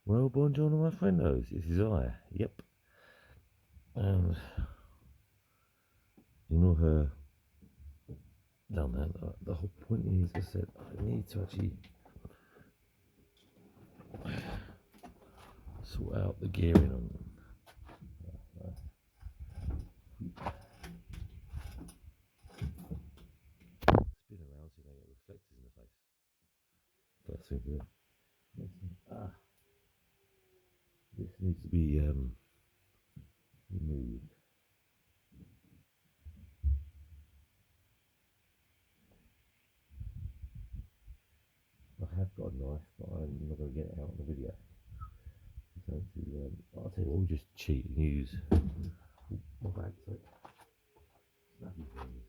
Well, buongiorno, my friendos. This is I. Yep. And you know her down there. The whole point is, I said I need to actually sort out the gearing on them. Spin around so you don't get reflectors in the face. First thing to do. Next thing. This needs to be removed. I have got a knife, but I'm not going to get it out on the video. So I'll tell you what, we'll just cheat and use my bag. So snappy things.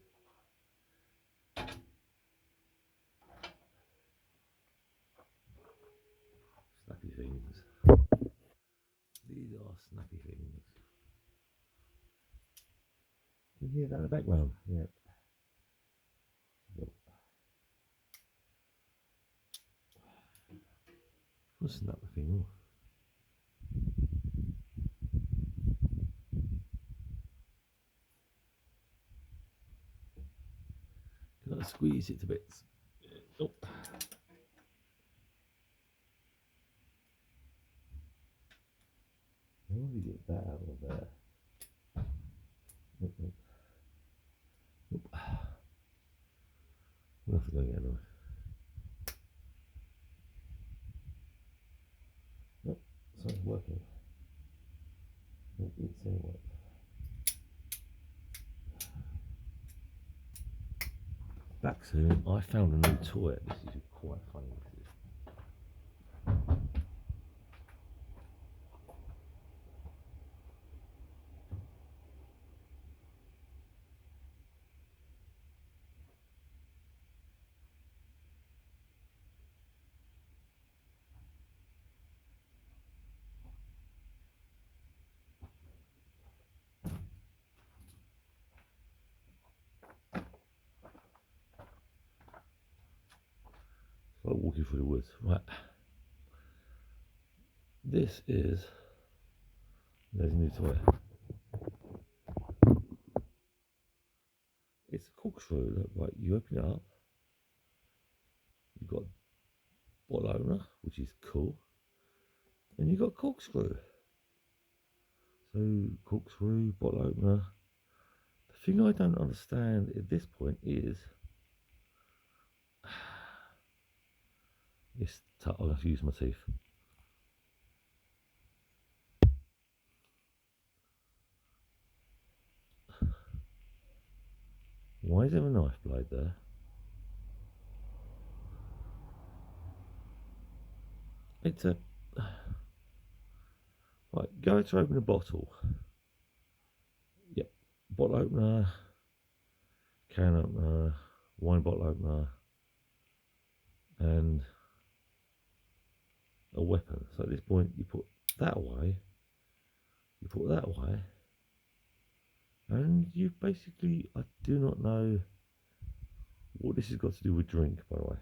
Snappy things. These are snappy things. Can you hear that in the background? Yeah. I'll snap the thing off. Can I squeeze it to bits? Oh. How do we get that out of there? Nope, nope. Nope. We'll have to go get a knife. Nope, something's working. Nope, it's saying what? Back soon, I found a new toy. This is quite funny. It's like walking through the woods. Right. This is, there's a new toy. It's a corkscrew. Look, right, you open it up. You've got bottle opener, which is cool. And you've got corkscrew. So, corkscrew, bottle opener. The thing I don't understand at this point is, I'll have to use my teeth. Why is there a knife blade there? It's a... Right, go to open a bottle. Yep, bottle opener, can opener, wine bottle opener, and a weapon. So at this point, you put that away, you put that away, and you basically, I do not know what this has got to do with drink, by the way.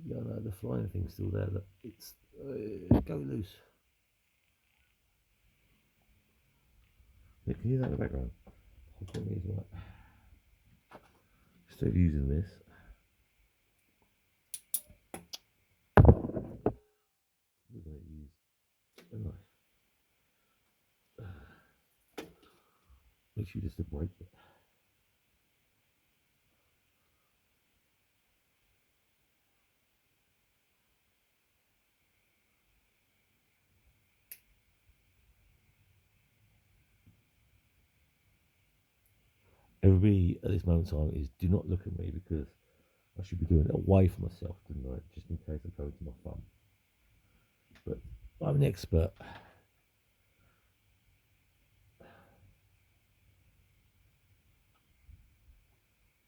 Yeah, no, the flying thing's still there. Look, it's go loose. Yeah, can you hear that in the background? Instead of using this, we're going to use a knife. Make sure just to break it. Everybody at this moment in time is do not look at me because I should be doing it away from myself tonight, just in case I go into my thumb. But I'm an expert.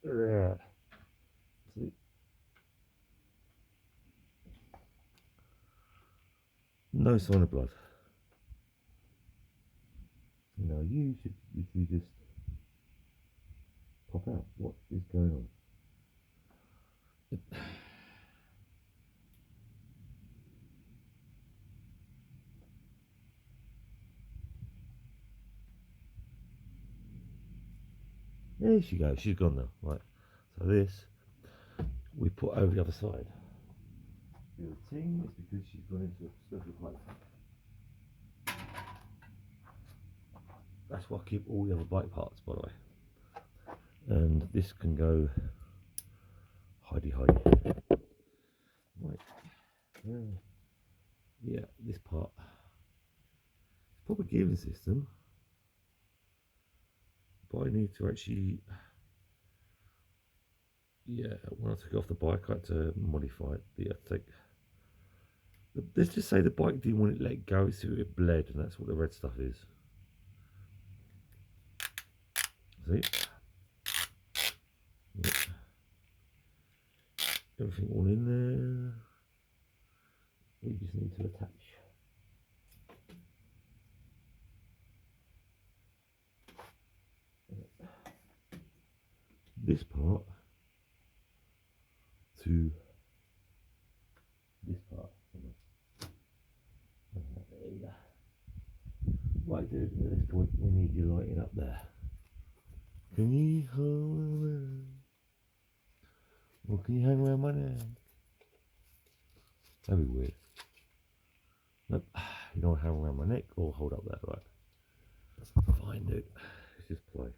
Yeah. See? No sign of blood. Now you should just pop out. What is going on? There she goes. She's gone now. Right. So this we put over the other side. The thing is because she's gone into a special place. That's why I keep all the other bike parts, by the way. And this can go hidey. Right. Yeah, this part. Proper gearing system. But I need to actually, yeah, when I took it off the bike, I had to modify it. Let's just say the bike didn't want it let go, so it bled, and that's what the red stuff is. See? Yep. Everything all in there. We just need to attach. This part to this part. There you go. Right, dude, at this point we need you lighting up there. Can you hold it? Or can you hang around my neck? That'd be weird. Nope. You don't hang around my neck or hold up there, right? Fine, dude. Let's just play.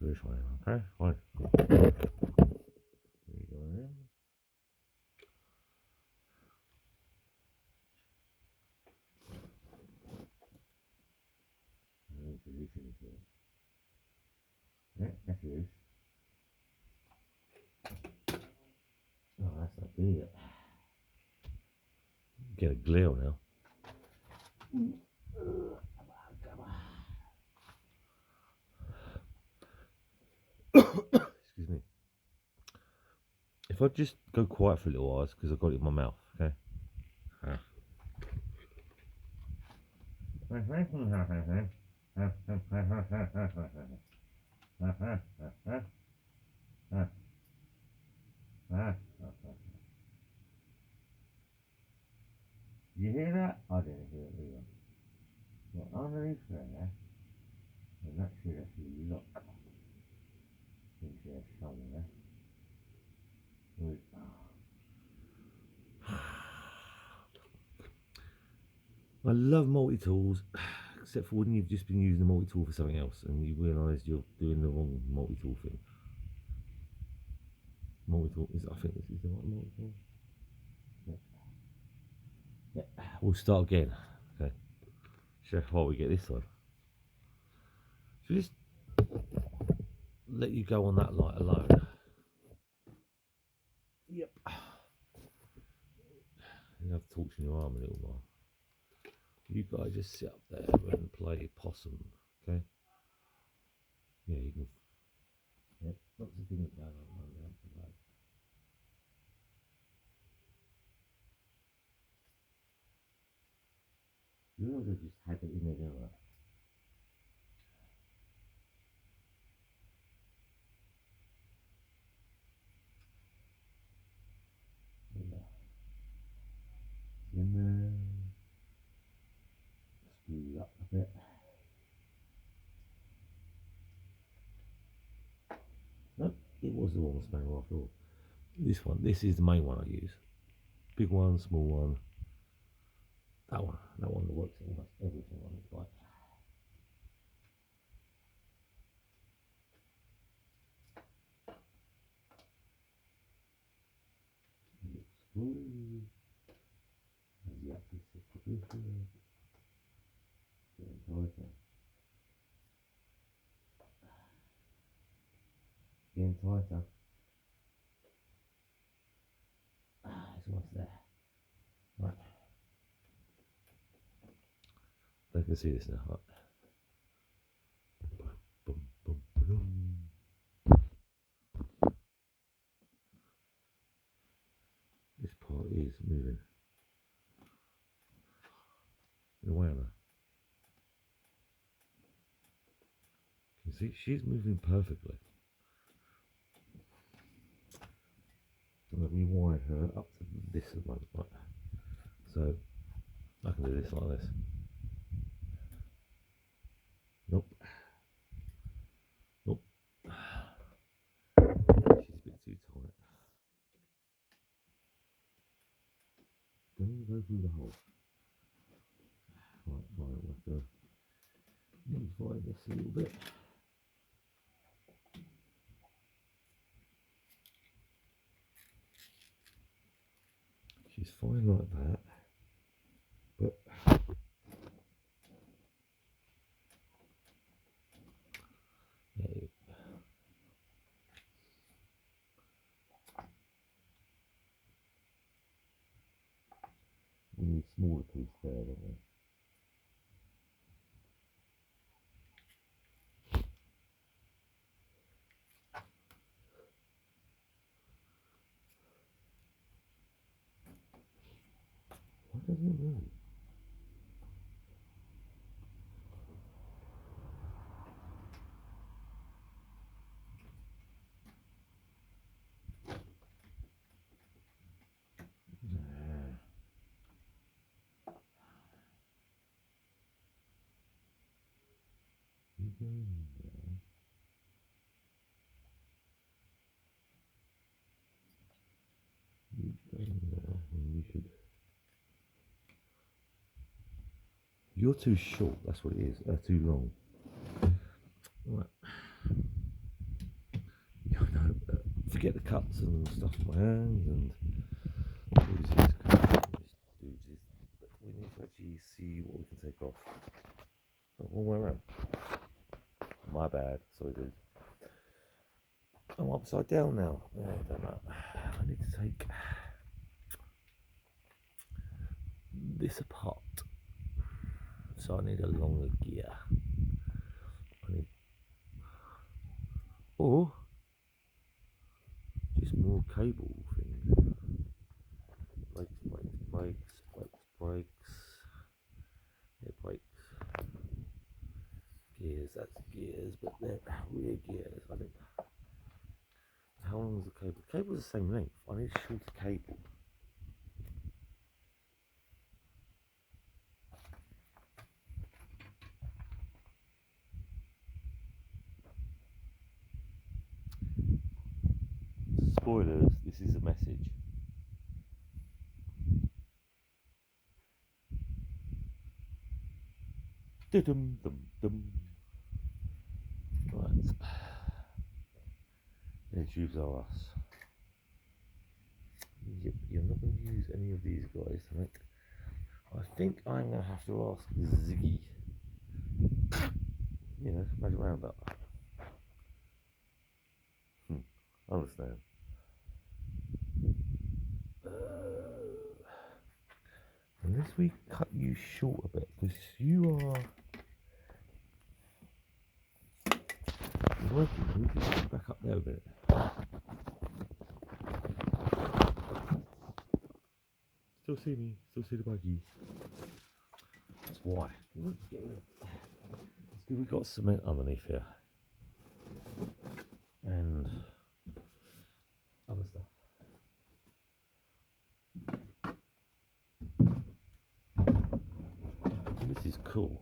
This way, okay? Fine. There you go in. Yeah, that's it. Oh, that's not doing it. Get a glare now. Excuse me. If I just go quiet for a little while, it's because I've got it in my mouth, okay? You hear that? I didn't hear it either. Well, underneath there, and that should actually lock into there somewhere. I love multi-tools, except for when you've just been using the multi-tool for something else and you realise you're doing the wrong multi-tool thing. Multi-tool is, I think this is the right multi-tool. Yeah. We'll start again. Okay. Show how we get this one. So just let you go on that light alone. Yep. You have torch in your arm a little while. You guys just sit up there and play possum, okay? Yeah, you can. Yep, lots of things going on around the road. You also just had it in there, don't I? Yeah. In there. Screw you up a bit. Nope, it was the wrong spanner after all. This one, this is the main one I use. Big one, small one. That one that works almost everything on this bike. Screw. As the axis sits to this way. Getting tighter. Getting tighter. It's almost there. Right. They can see this now. Right. Boom, boom, boom. This part is moving. In a way, Anna. Can you see? She's moving perfectly. So let me wire her up to this at the moment. Right. So I can do this like this. Nope. Nope. She's a bit too tight. Don't go through the hole. Right, fine, we'll have to modify this a little bit. She's fine like that, but yeah, we need a smaller piece there, don't we? Why doesn't it move? Nah. You go in there. You go in there, and you should. You're too short. That's what it is. Too long. Right. No, forget the cuts and stuff on my hands and bruises. But we need to actually see what we can take off. Oh, one way around. My bad. Sorry, dude. I'm upside down now. Yeah, I don't know. I need to take this apart. So I need a longer gear. Or just more cable things. Brakes. Yeah, brakes. Gears, that's gears, but they're rear gears. I think. How long is the cable? The cable's the same length. I need a shorter cable. Spoilers, this is a message. Dum. Right. The tubes are us. Yep, you're not going to use any of these guys tonight. I think I'm going to have to ask Ziggy. You know, imagine around that. I understand. Unless we cut you short a bit, because you are working. We need to back up there a bit. Still see me, still see the buggy. That's why. It's good we've got cement underneath here. And other stuff. This is cool.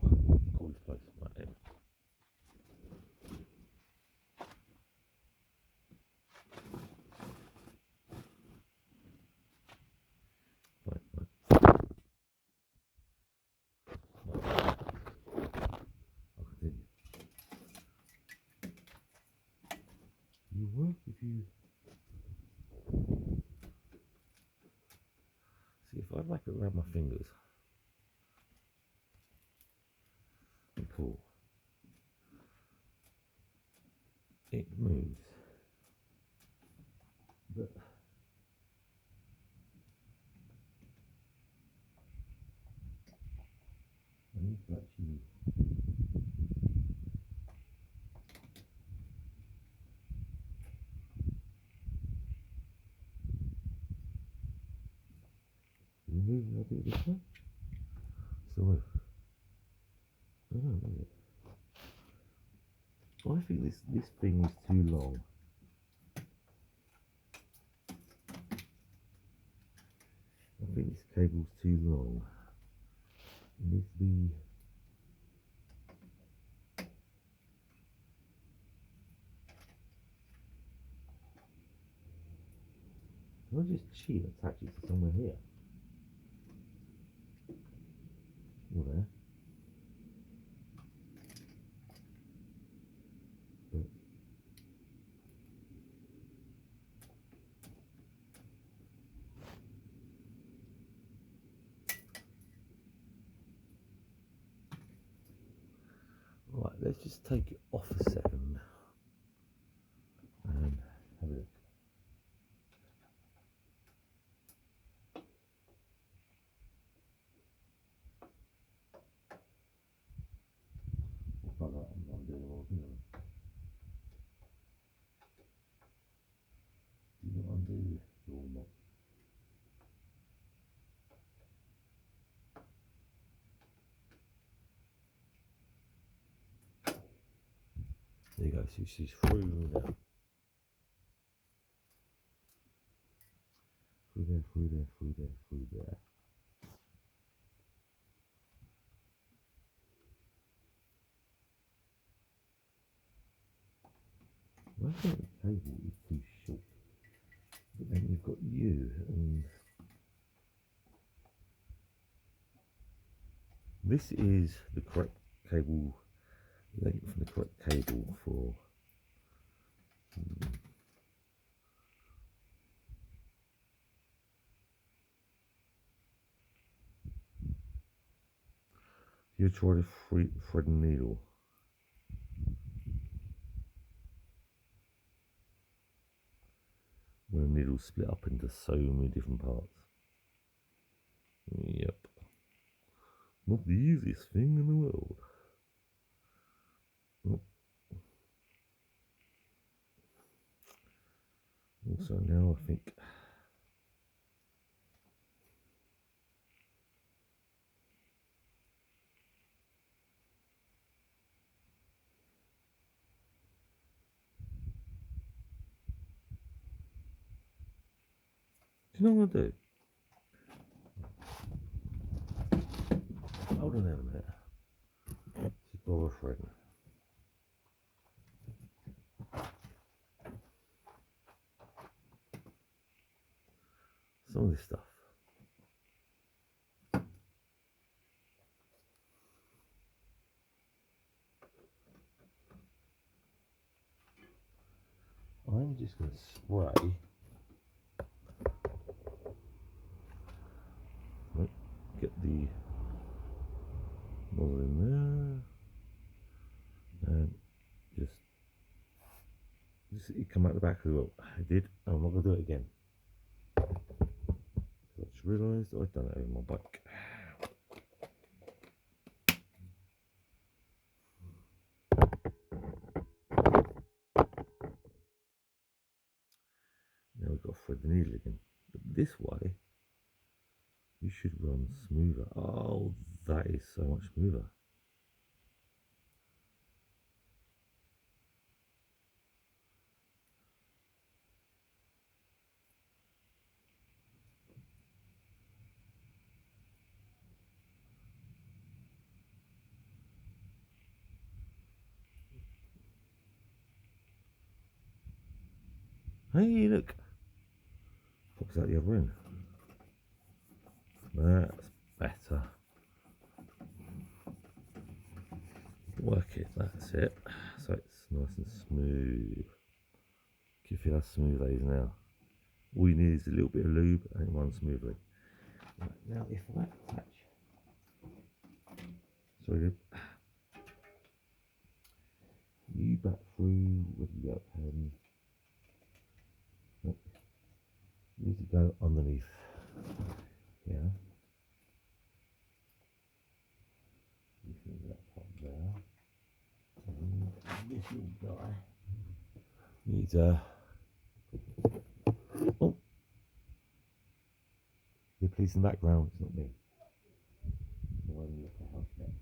Coolest place right here. Right. I'll continue. You work if you see if I wrap it around my fingers and pull, it moves. But I need to actually move a little bit this way. Still move. I don't know, is it? I think this thing is too long. I think this cable's too long. It needs to be Can I just cheat and attach it to somewhere here? Or there? But right, let's just take it off a second and have a look. It's like that, I'm doing all thing. Do you undo your knob? There you go, so she's through now. Through there, through there, through there, through there. I think the cable is too short. But then you've got you, and this is the correct cable length and the correct cable for you try to thread a needle. When a needle's split up into so many different parts. Yep. Not the easiest thing in the world. Also now I think do you know what I'll do? Hold on there a minute. Just borrow a thread. Some of this stuff. I'm just going to spray. Get the nozzle in there. And just it come out the back as well. I did. I'm not going to do it again. I just realised I'd done it over my bike. Now we've got to thread the needle again. But this way, you should run smoother. Oh, that is so much smoother. Hey, look. Pops out the other end. That's better. Work it, that's it. So it's nice and smooth. Can you feel how smooth that is now? All you need is a little bit of lube and it runs smoothly. Right, now if I attach, sorry, you back through, where do you go? Nope. You need to go underneath here. You feel that part there. And this little guy needs oh, you're pleasing the background, it's not me. The way we look at house net.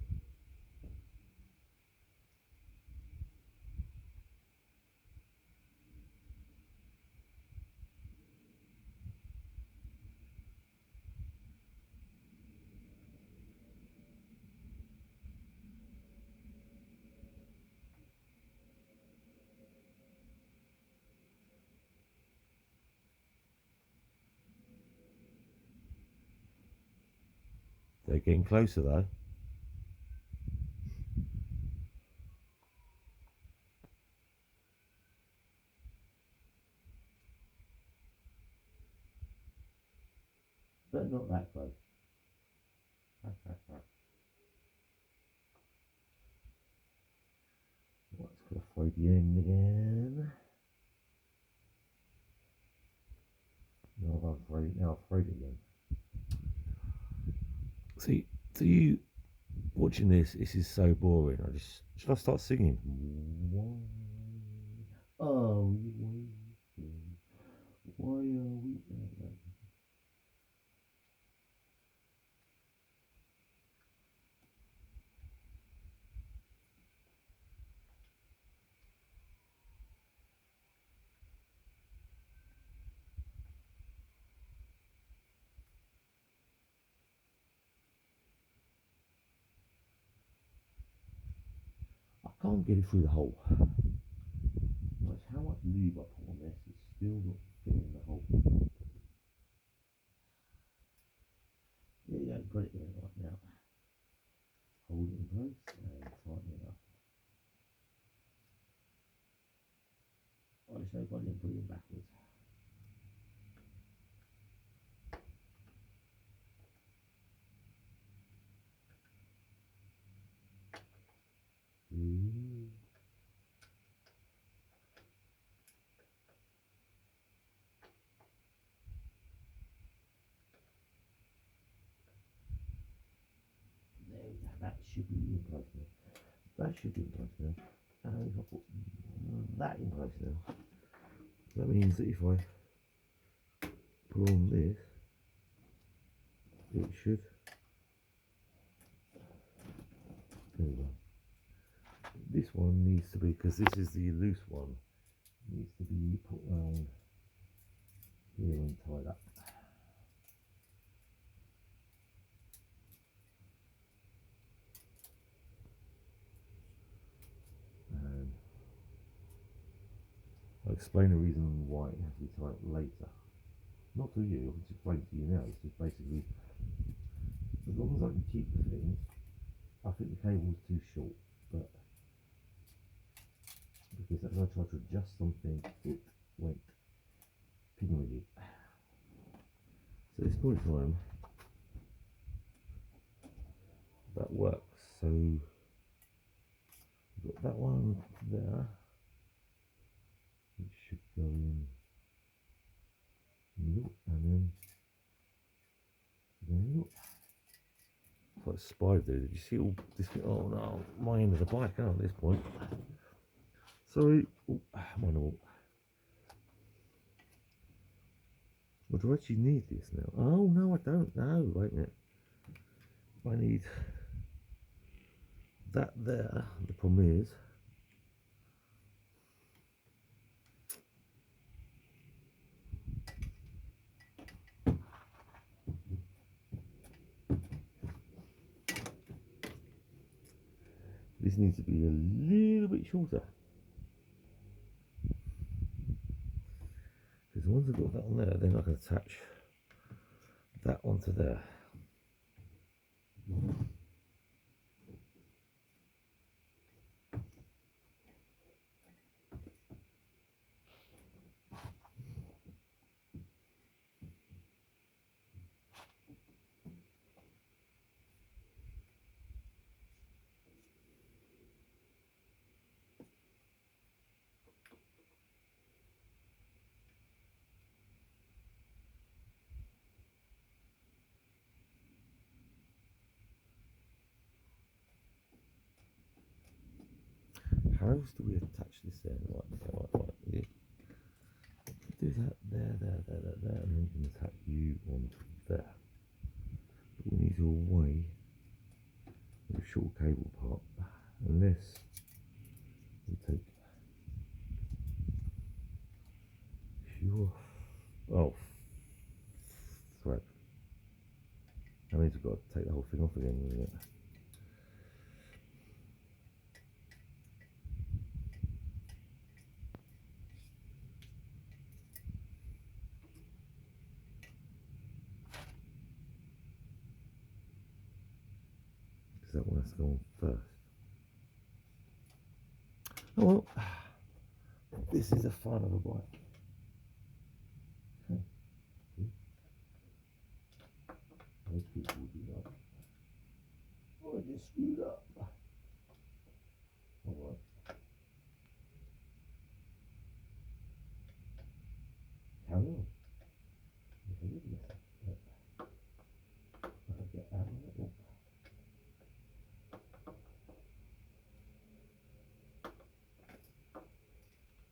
They're getting closer though. But not that close. What's going to throw the end again? No, I've thrown it now. I've thrown it again. See, to you watching this is so boring. Should I start singing? Why are we waiting? Why are we? I can't get it through the hole. No matter how much lube I put on this, it's still not fitting the hole. There you go, got it in right now. Hold it in place and tighten it up. I just say got it and put it backwards. There we go, that should be in place now. That should be in place now. And if I put that in place now, that means that if I put on this, it should. There we go. This one needs to be, because this is the loose one, needs to be put around here and tied up. And I'll explain the reason why it has to be tied up later. Not to you, I'll just explain to you now. It's just basically, as long as I can keep the thing, I think the cable's too short, but because as I tried to adjust something, it went ping-wiggy. So at this point in time, that works. So we've got that one there. It should go in middle and then middle. It's like a spider, dude. Did you see all this? Oh no, my end of the bike out at this point. Sorry. Oh, my no. Well, do I actually need this now? Oh no, I don't. No, wait a minute. I need that there. The problem is, this needs to be a little bit shorter. Because once I've got that on there, then I can attach that onto there. How else do we attach this there? Right. Yeah. Do that there, and then we can attach you on there. But we need to away with the short cable part, unless we take your thread. That means we've got to take the whole thing off again, isn't it? because that one has to go on first. Oh well, this is a fun of a bike. Most people would be like, oh, I just screwed up. Alright. Carry on. There's a little mess up. I'll get out of it. Oh.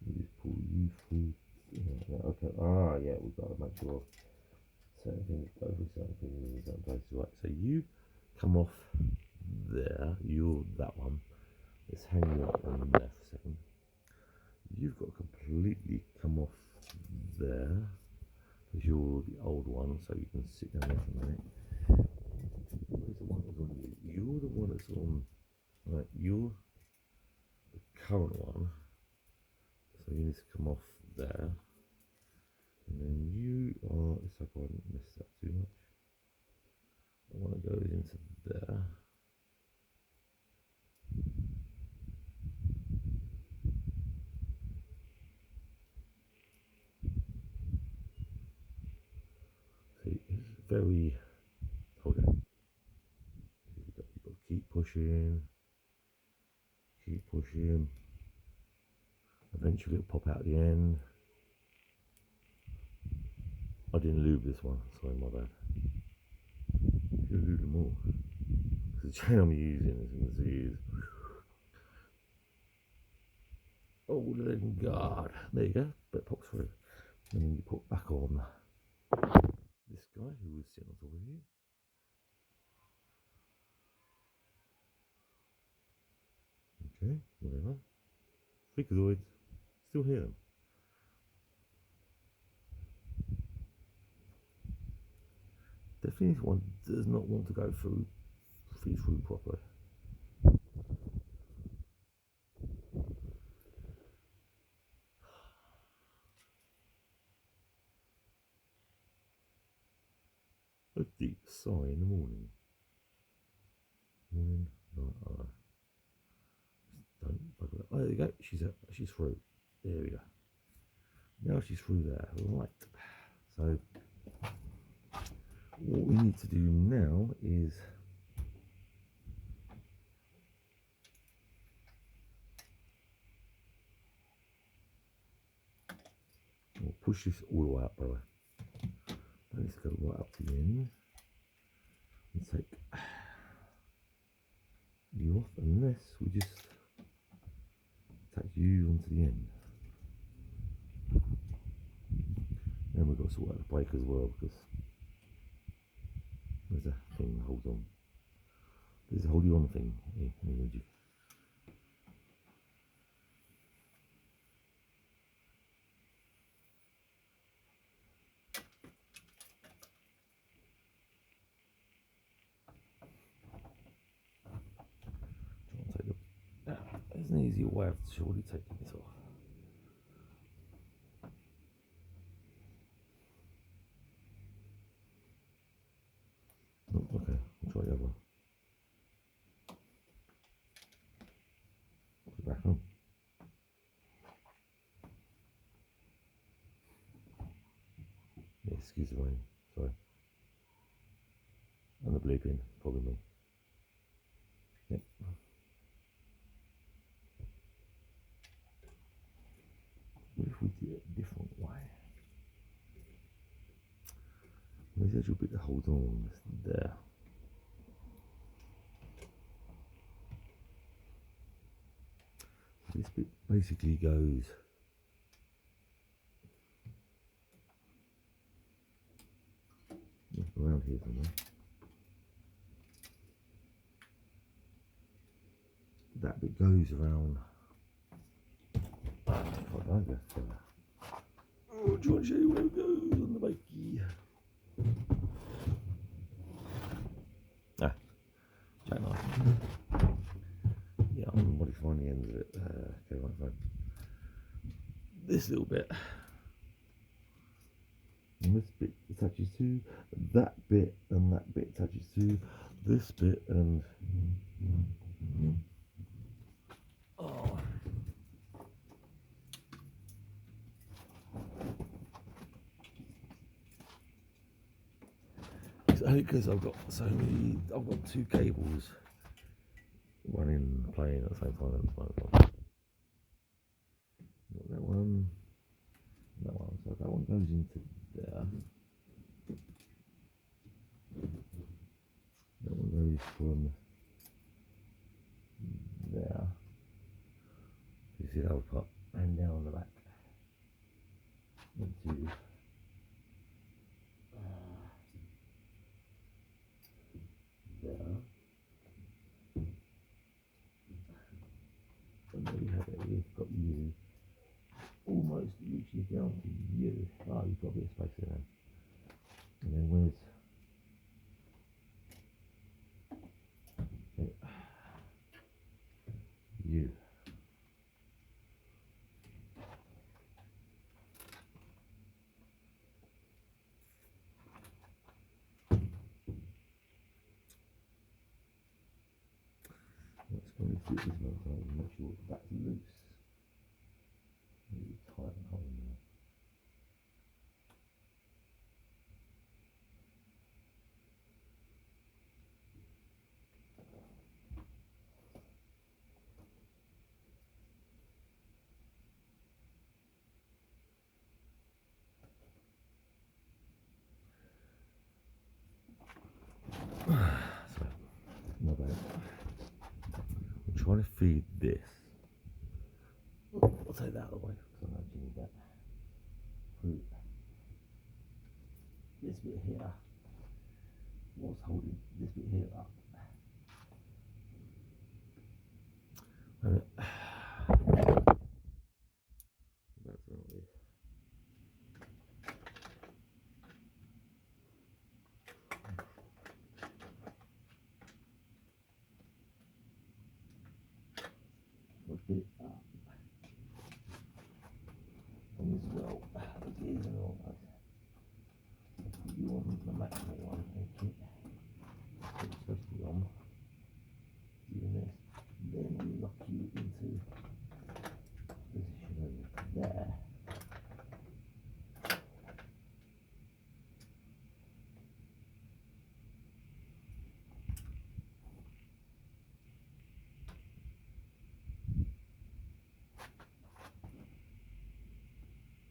You just pull you through. Yeah, okay. Ah, yeah, we've got to make sure certain things go through certain things in certain places. Right, so you come off there. You're that one. Let's hang you up on there for a second. You've got to completely come off there because you're the old one, so you can sit down there for a minute. Where's the one that's on you? You're the one that's on. Right, you're the current one, so you need to come off there, and then you are. Let's hope I haven't messed up too much. The one that goes into there. See, it's very. Hold on. You've got to keep pushing. Keep pushing. Eventually it'll pop out at the end. I didn't lube this one, sorry, my bad. Should have lubed them all. The chain I'm using is oh, than God. There you go, but it pops through. And then you put back on this guy who was sitting on top of you. Okay, whatever. Freakazoids, still hear them. Definitely this one does not want to go through properly. A deep sigh in the morning. Morning, night, don't bugger it. Oh, there you go. She's through. There we go. Now she's through there. Right. So what we need to do now is we'll push this all the way up, by the way. That needs to go right up to the end. And take you off, unless we just take you onto the end. Then we've got to sort out the brake as well, because there's a thing that holds on. There's a hold on thing here. There's an easier way of surely taking this off. Oh, okay, I'll try the other one. Put it back on. Yeah, excuse the rain, sorry. And the bleeping, probably me. Yep. What if we did it a different way? There's a little bit that holds on there. This bit basically goes around here somewhere. That bit goes around. Oh, do you want to show you where it goes on the bikey? Jackknife. Yeah, I'm modifying the end of it. Okay, right, fine. This little bit. And this bit attaches to that bit, and that bit attaches to this bit, and It's only because I've got so many. I've got two cables running, playing at the same time. Got that one. That one. So that one goes into there. That one goes from there. You see that old part, and down the back into there. And there you have it. We've got you. Almost reaches down to you. Oh, you've got a bit of space there. And then where's you? Let's go and see this one time and make sure that's loose. Maybe tighten the hole in there. So, my bad. I'm trying to feed this. I'll take that out of the way because I know you need that. Through this bit here. What's holding this bit here up? And that's not this. Look it up. And as well, the gears and all that. You want the maximum one.